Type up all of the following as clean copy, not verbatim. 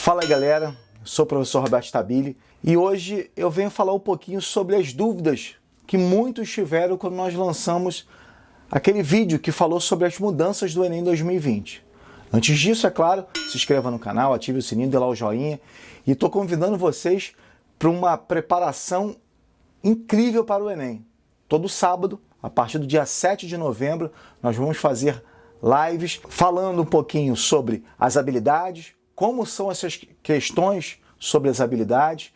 Fala aí, galera, sou o professor Roberto Stabile e hoje eu venho falar um pouquinho sobre as dúvidas que muitos tiveram quando nós lançamos aquele vídeo que falou sobre as mudanças do Enem 2020. Antes disso, é claro, se inscreva no canal, ative o sininho, dê lá o joinha e estou convidando vocês para uma preparação incrível para o Enem. Todo sábado, a partir do dia 7 de novembro, nós vamos fazer lives falando um pouquinho sobre as habilidades, como são essas questões sobre as habilidades,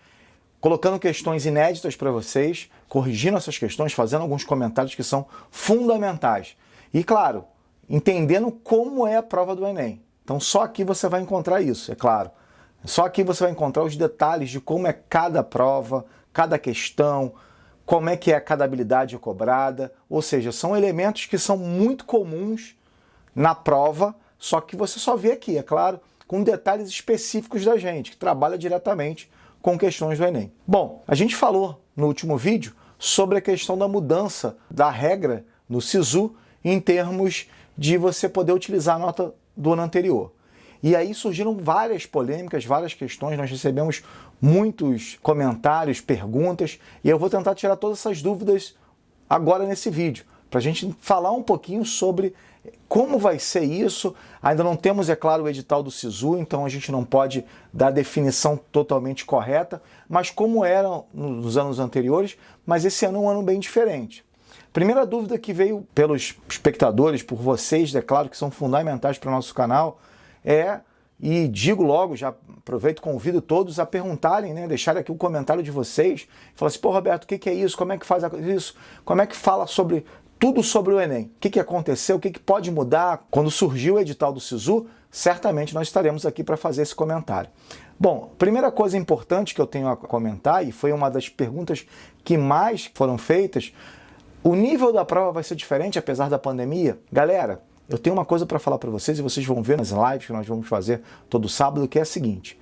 colocando questões inéditas para vocês, corrigindo essas questões, fazendo alguns comentários que são fundamentais. E, claro, entendendo como é a prova do Enem. Então, só aqui você vai encontrar isso, é claro. Só aqui você vai encontrar os detalhes de como é cada prova, cada questão, como é que é cada habilidade cobrada. Ou seja, são elementos que são muito comuns na prova, só que você só vê aqui, é claro, com detalhes específicos da gente, que trabalha diretamente com questões do Enem. Bom, a gente falou no último vídeo sobre a questão da mudança da regra no SISU em termos de você poder utilizar a nota do ano anterior. E aí surgiram várias polêmicas, várias questões, nós recebemos muitos comentários, perguntas, e eu vou tentar tirar todas essas dúvidas agora nesse vídeo, para a gente falar um pouquinho sobre como vai ser isso. Ainda não temos, é claro, o edital do SISU, então a gente não pode dar a definição totalmente correta, mas como era nos anos anteriores, mas esse ano é um ano bem diferente. Primeira dúvida que veio pelos espectadores, por vocês, é claro que são fundamentais para o nosso canal, e digo logo, já aproveito e convido todos a perguntarem, né, deixarem aqui o comentário de vocês, falar assim, pô, Roberto, o que é isso? Como é que faz isso? Como é que fala sobre tudo sobre o Enem? O que aconteceu? O que pode mudar? Quando surgiu o edital do SISU, certamente nós estaremos aqui para fazer esse comentário. Bom, primeira coisa importante que eu tenho a comentar, e foi uma das perguntas que mais foram feitas, o nível da prova vai ser diferente apesar da pandemia? Galera, eu tenho uma coisa para falar para vocês, e vocês vão ver nas lives que nós vamos fazer todo sábado, que é a seguinte: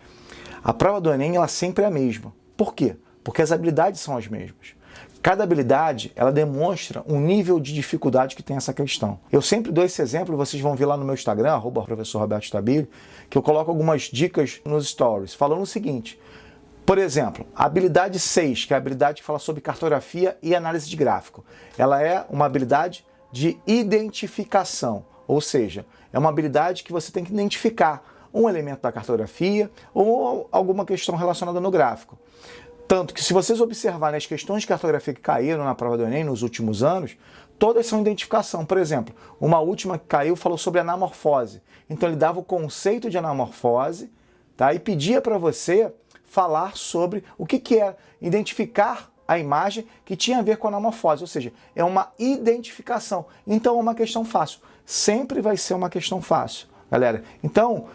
a prova do Enem ela sempre é a mesma. Por quê? Porque as habilidades são as mesmas. Cada habilidade, ela demonstra um nível de dificuldade que tem essa questão. Eu sempre dou esse exemplo, vocês vão ver lá no meu Instagram, @professorrobertostabile, que eu coloco algumas dicas nos stories, falando o seguinte: por exemplo, a habilidade 6, que é a habilidade que fala sobre cartografia e análise de gráfico, ela é uma habilidade de identificação, ou seja, é uma habilidade que você tem que identificar um elemento da cartografia ou alguma questão relacionada no gráfico. Tanto que se vocês observarem as questões de cartografia que caíram na prova do Enem nos últimos anos, todas são identificação. Por exemplo, uma última que caiu falou sobre anamorfose. Então ele dava o conceito de anamorfose, tá? E pedia para você falar sobre o que é identificar a imagem que tinha a ver com a anamorfose, ou seja, é uma identificação. Então é uma questão fácil. Sempre vai ser uma questão fácil, galera. Então,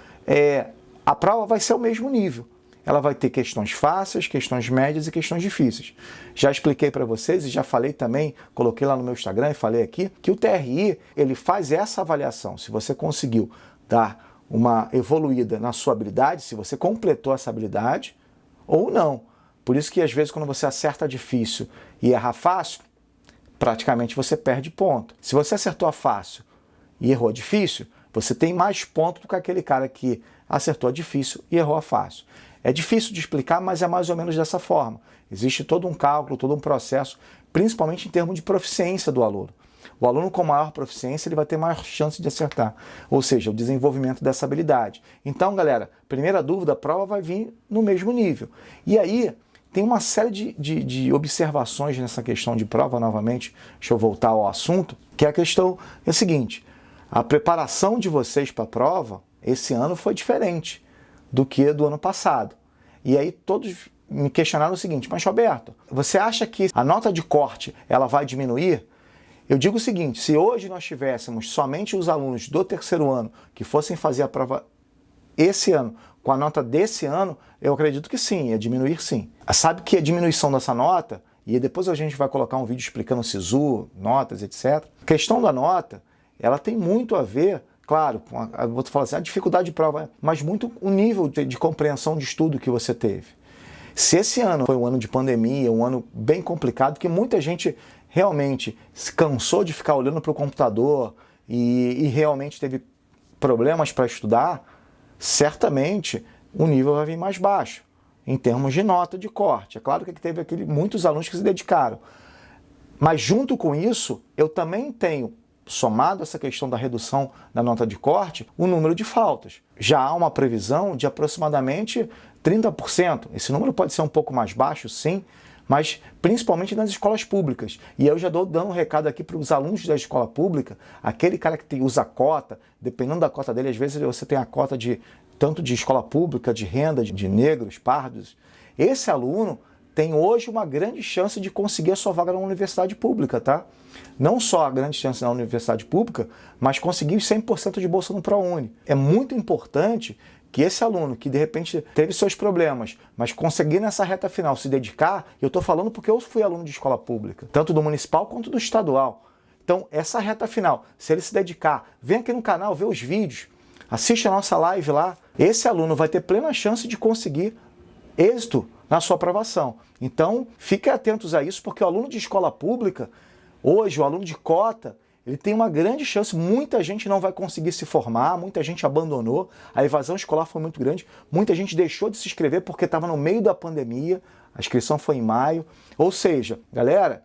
a prova vai ser o mesmo nível. Ela vai ter questões fáceis, questões médias e questões difíceis. Já expliquei para vocês e já falei também, coloquei lá no meu Instagram e falei aqui, que o TRI, ele faz essa avaliação. Se você conseguiu dar uma evoluída na sua habilidade, se você completou essa habilidade ou não. Por isso que às vezes quando você acerta difícil e erra fácil, praticamente você perde ponto. Se você acertou a fácil e errou a difícil, você tem mais ponto do que aquele cara que acertou a difícil e errou a fácil. É difícil de explicar, mas é mais ou menos dessa forma. Existe todo um cálculo, todo um processo, principalmente em termos de proficiência do aluno. O aluno com maior proficiência ele vai ter maior chance de acertar, ou seja, o desenvolvimento dessa habilidade. Então, galera, primeira dúvida, a prova vai vir no mesmo nível. E aí, tem uma série de observações nessa questão de prova, novamente, deixa eu voltar ao assunto, que a questão é a seguinte: a preparação de vocês para a prova, esse ano foi diferente do que do ano passado. E aí todos me questionaram o seguinte: mas Roberto, você acha que a nota de corte ela vai diminuir? Eu digo o seguinte: se hoje nós tivéssemos somente os alunos do terceiro ano que fossem fazer a prova esse ano, com a nota desse ano, eu acredito que sim, ia diminuir sim. Sabe que a diminuição dessa nota, e depois a gente vai colocar um vídeo explicando o SISU, notas, etc. A questão da nota, ela tem muito a ver, claro, vou falar assim, a dificuldade de prova, mas muito o nível de compreensão de estudo que você teve. Se esse ano foi um ano de pandemia, um ano bem complicado, que muita gente realmente se cansou de ficar olhando para o computador e realmente teve problemas para estudar, certamente o nível vai vir mais baixo, em termos de nota de corte. É claro que teve muitos alunos que se dedicaram. Mas junto com isso, eu também tenho, somado essa questão da redução da nota de corte, o número de faltas. Já há uma previsão de aproximadamente 30%. Esse número pode ser um pouco mais baixo, sim, mas principalmente nas escolas públicas. E eu já estou dando um recado aqui para os alunos da escola pública, aquele cara que usa cota, dependendo da cota dele, às vezes você tem a cota tanto de escola pública, de renda, de negros, pardos. Esse aluno tem hoje uma grande chance de conseguir a sua vaga na universidade pública, tá? Não só a grande chance na universidade pública, mas conseguir 100% de bolsa no ProUni. É muito importante que esse aluno que de repente teve seus problemas, mas conseguir nessa reta final se dedicar, eu estou falando porque eu fui aluno de escola pública, tanto do municipal quanto do estadual. Então, essa reta final, se ele se dedicar, vem aqui no canal, vê os vídeos, assiste a nossa live lá, esse aluno vai ter plena chance de conseguir êxito na sua aprovação. Então, fiquem atentos a isso, porque o aluno de escola pública, hoje, o aluno de cota, ele tem uma grande chance, muita gente não vai conseguir se formar, muita gente abandonou, a evasão escolar foi muito grande, muita gente deixou de se inscrever porque estava no meio da pandemia, a inscrição foi em maio. Ou seja, galera,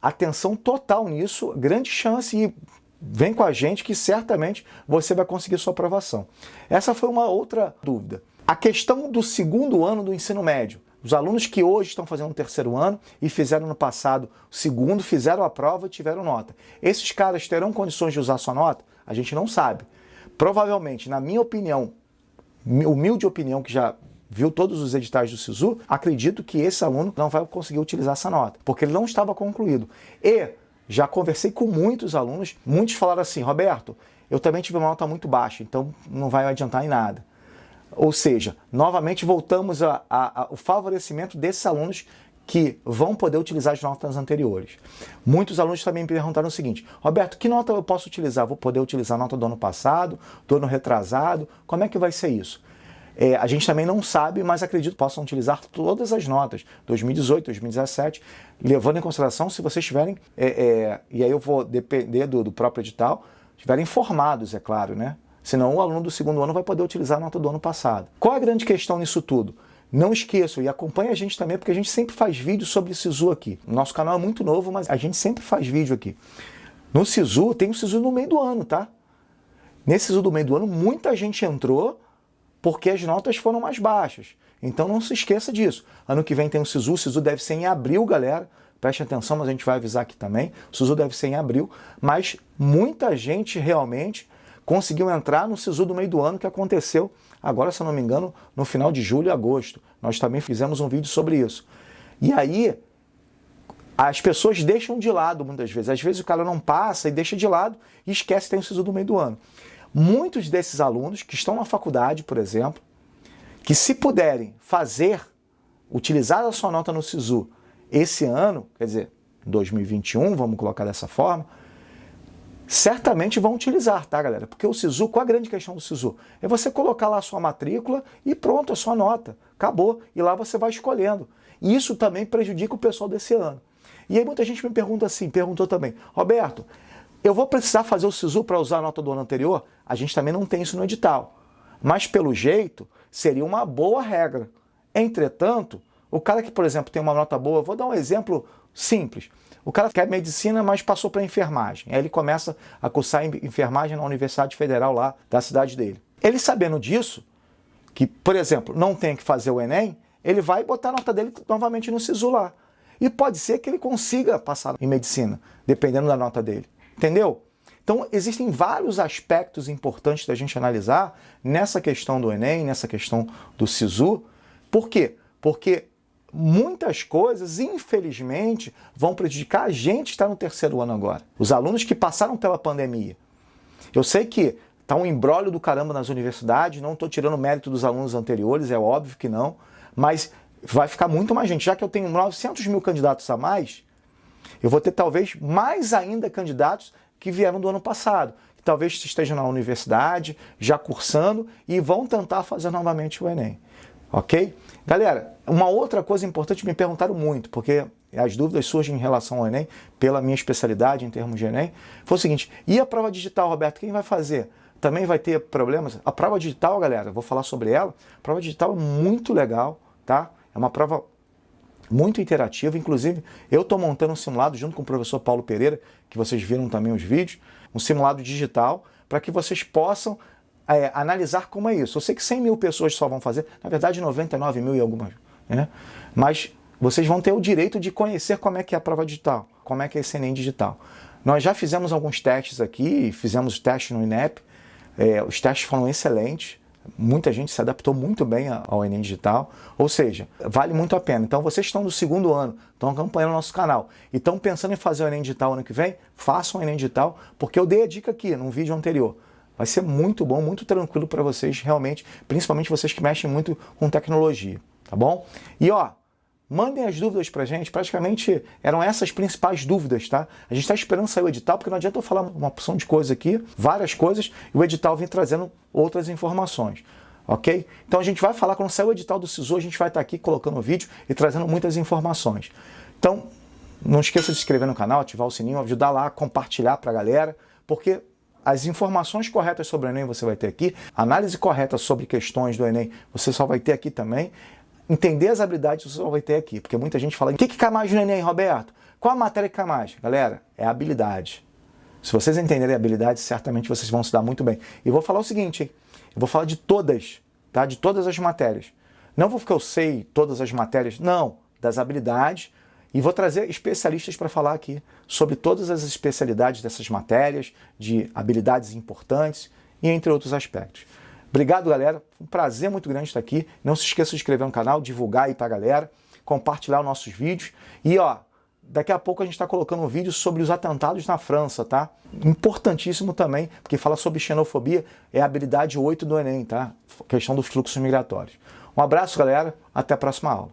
atenção total nisso, grande chance e vem com a gente que certamente você vai conseguir sua aprovação. Essa foi uma outra dúvida. A questão do segundo ano do ensino médio. Os alunos que hoje estão fazendo o terceiro ano e fizeram no passado o segundo, fizeram a prova e tiveram nota. Esses caras terão condições de usar sua nota? A gente não sabe. Provavelmente, na minha opinião, humilde opinião, que já viu todos os editais do SISU, acredito que esse aluno não vai conseguir utilizar essa nota, porque ele não estava concluído. E já conversei com muitos alunos, muitos falaram assim, Roberto, eu também tive uma nota muito baixa, então não vai adiantar em nada. Ou seja, novamente voltamos ao favorecimento desses alunos que vão poder utilizar as notas anteriores. Muitos alunos também me perguntaram o seguinte, Roberto, que nota eu posso utilizar? Vou poder utilizar a nota do ano passado, do ano retrasado? Como é que vai ser isso? A gente também não sabe, mas acredito que possam utilizar todas as notas, 2018, 2017, levando em consideração se vocês estiverem, e aí eu vou depender do próprio edital, estiverem informados, é claro, né? Senão o aluno do segundo ano vai poder utilizar a nota do ano passado. Qual a grande questão nisso tudo? Não esqueçam e acompanhe a gente também, porque a gente sempre faz vídeo sobre SISU aqui. O nosso canal é muito novo, mas a gente sempre faz vídeo aqui. No SISU, tem o SISU no meio do ano, tá? Nesse SISU do meio do ano, muita gente entrou porque as notas foram mais baixas. Então não se esqueça disso. Ano que vem tem o SISU deve ser em abril, galera. Preste atenção, mas a gente vai avisar aqui também. O SISU deve ser em abril, mas muita gente realmente conseguiu entrar no SISU do meio do ano, que aconteceu agora, se eu não me engano, no final de julho e agosto. Nós também fizemos um vídeo sobre isso. E aí, as pessoas deixam de lado muitas vezes. Às vezes o cara não passa e deixa de lado e esquece que tem o SISU do meio do ano. Muitos desses alunos que estão na faculdade, por exemplo, que se puderem utilizar a sua nota no SISU esse ano, quer dizer, 2021, vamos colocar dessa forma, certamente vão utilizar, tá, galera? Porque o SISU, qual a grande questão do SISU? É você colocar lá a sua matrícula e pronto, a sua nota. Acabou. E lá você vai escolhendo. E isso também prejudica o pessoal desse ano. E aí muita gente me perguntou também, Roberto, eu vou precisar fazer o SISU para usar a nota do ano anterior? A gente também não tem isso no edital. Mas, pelo jeito, seria uma boa regra. Entretanto, o cara que, por exemplo, tem uma nota boa, vou dar um exemplo simples. O cara quer medicina, mas passou para enfermagem. Aí ele começa a cursar enfermagem na Universidade Federal lá da cidade dele. Ele sabendo disso, que, por exemplo, não tem que fazer o Enem, ele vai botar a nota dele novamente no SISU lá. E pode ser que ele consiga passar em medicina, dependendo da nota dele. Entendeu? Então, existem vários aspectos importantes da gente analisar nessa questão do Enem, nessa questão do SISU. Por quê? Porque muitas coisas, infelizmente, vão prejudicar a gente que está no terceiro ano agora. Os alunos que passaram pela pandemia. Eu sei que está um imbróglio do caramba nas universidades, não estou tirando o mérito dos alunos anteriores, é óbvio que não, mas vai ficar muito mais gente. Já que eu tenho 900 mil candidatos a mais, eu vou ter talvez mais ainda candidatos que vieram do ano passado, que talvez estejam na universidade, já cursando e vão tentar fazer novamente o Enem. Ok? Galera, uma outra coisa importante, me perguntaram muito, porque as dúvidas surgem em relação ao Enem, pela minha especialidade em termos de Enem, foi o seguinte, e a prova digital, Roberto, quem vai fazer? também vai ter problemas. A prova digital, galera, vou falar sobre ela. A prova digital é muito legal, tá? É uma prova muito interativa. Inclusive, eu estou montando um simulado junto com o professor Paulo Pereira, que vocês viram também os vídeos, um simulado digital, para que vocês possam analisar como é isso. Eu sei que 100 mil pessoas só vão fazer, na verdade 99 mil e algumas, né? Mas vocês vão ter o direito de conhecer como é que é a prova digital, como é que é esse Enem digital. Nós já fizemos alguns testes aqui, fizemos testes no INEP, os testes foram excelentes, muita gente se adaptou muito bem ao Enem digital, ou seja, vale muito a pena. Então vocês estão no segundo ano, estão acompanhando o nosso canal e estão pensando em fazer o Enem digital ano que vem, façam o Enem digital, porque eu dei a dica aqui num vídeo anterior. Vai ser muito bom, muito tranquilo para vocês, realmente, principalmente vocês que mexem muito com tecnologia, tá bom? E ó, mandem as dúvidas pra gente, praticamente eram essas principais dúvidas, tá? A gente está esperando sair o edital, porque não adianta eu falar uma opção de coisas aqui, várias coisas, e o edital vem trazendo outras informações, ok? Então a gente vai falar, quando sair o edital do SISU, a gente vai estar aqui colocando o vídeo e trazendo muitas informações. Então, não esqueça de se inscrever no canal, ativar o sininho, ajudar lá, compartilhar pra galera, porque as informações corretas sobre o Enem você vai ter aqui, análise correta sobre questões do Enem você só vai ter aqui também, entender as habilidades você só vai ter aqui, porque muita gente fala, o que cai mais no Enem, Roberto? Qual a matéria que cai mais? Galera, é a habilidade. Se vocês entenderem a habilidade, certamente vocês vão se dar muito bem. E vou falar o seguinte, hein? Eu vou falar de todas, tá? De todas as matérias. Não vou ficar, eu sei todas as matérias, não, das habilidades, e vou trazer especialistas para falar aqui sobre todas as especialidades dessas matérias, de habilidades importantes e entre outros aspectos. Obrigado, galera. Um prazer muito grande estar aqui. Não se esqueça de se inscrever no canal, divulgar aí para a galera, compartilhar os nossos vídeos. E ó, daqui a pouco a gente está colocando um vídeo sobre os atentados na França, tá? Importantíssimo também, porque fala sobre xenofobia, é a habilidade 8 do Enem, tá? Questão dos fluxos migratórios. Um abraço, galera. Até a próxima aula.